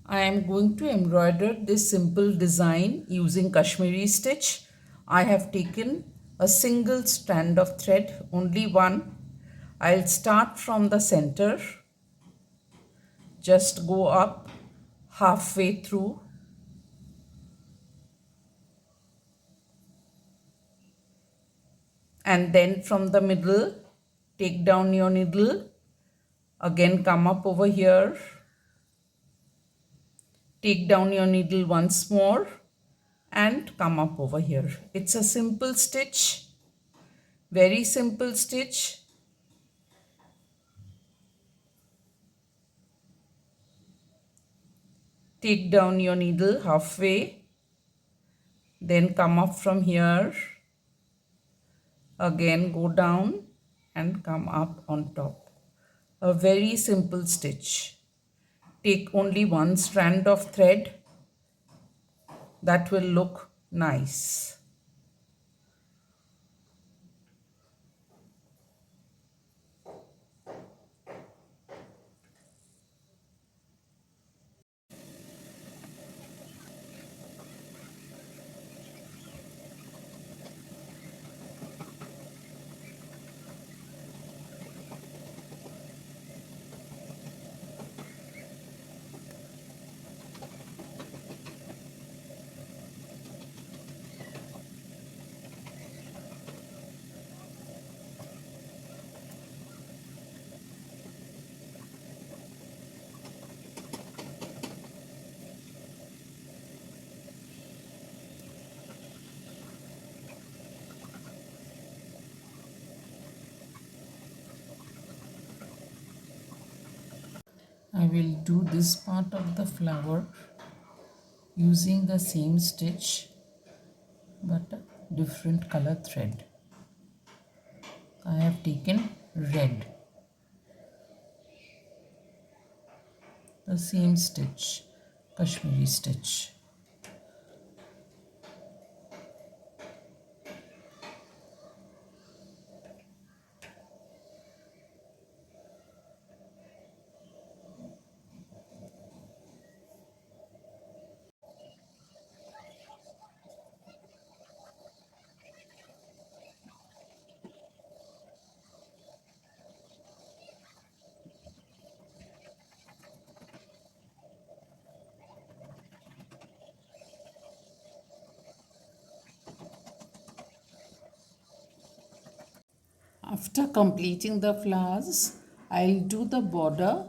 I am going to embroider this simple design using Kashmiri stitch. I have taken a single strand of thread, only one. I'll start from the center, just go up halfway through and then from the middle take down your needle, again come up over here, take down your needle once more and come up over here. It's a simple stitch, very simple stitch. Take down your needle halfway, then come up from here, again go down and come up on top. A very simple stitch. Take only one strand of thread, that will look nice. I will do this part of the flower using the same stitch but a different color thread. I have taken red, the same stitch, Kashmiri stitch. After completing the flowers, I'll do the border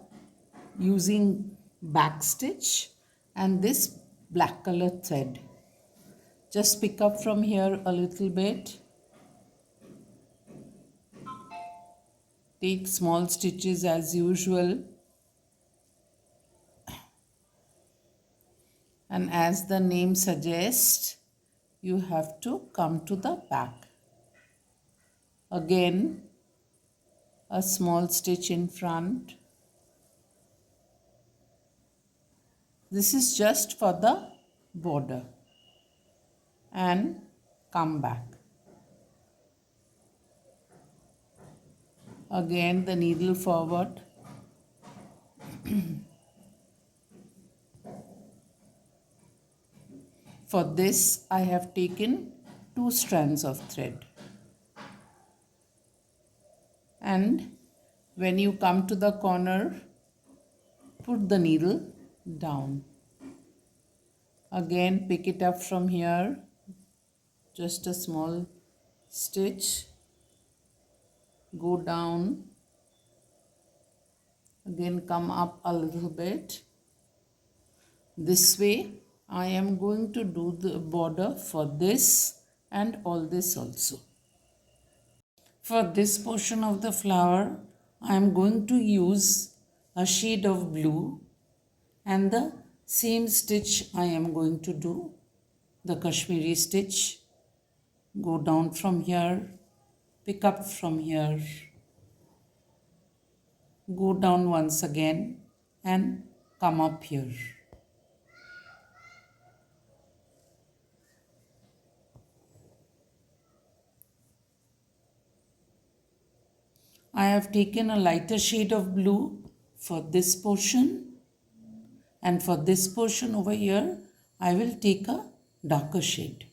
using back stitch and this black color thread. Just pick up from here a little bit. Take small stitches as usual. And as the name suggests, you have to come to the back. Again, a small stitch in front. This is just for the border. And come back. Again the needle forward. For this I have taken 2 strands of thread. And when you come to the corner, put the needle down. Again pick it up from here, just a small stitch, go down, again come up a little bit. This way I am going to do the border for this and all this also. For this portion of the flower, I am going to use a shade of blue and the same stitch I am going to do, the Kashmiri stitch. Go down from here, pick up from here, go down once again and come up here. I have taken a lighter shade of blue for this portion And for this portion over here, I will take a darker shade.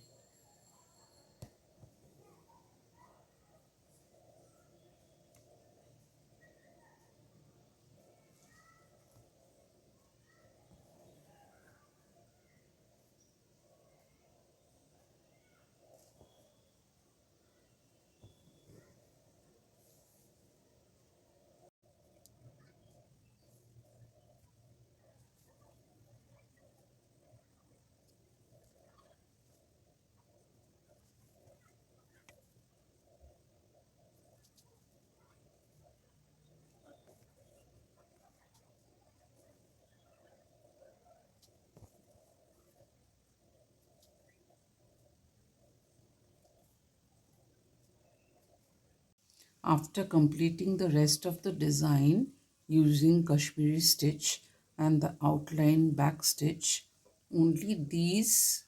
After completing the rest of the design using Kashmiri stitch and the outline back stitch, only these,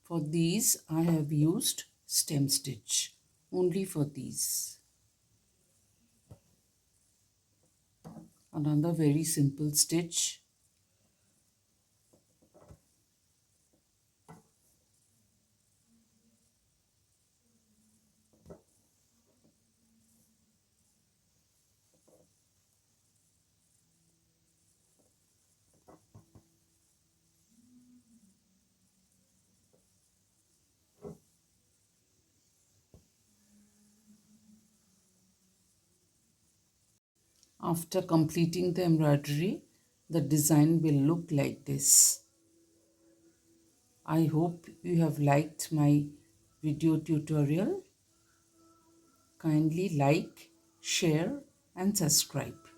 for these I have used stem stitch, only for these. Another very simple stitch. After completing the embroidery, the design will look like this. I hope you have liked my video tutorial. Kindly like, share and subscribe.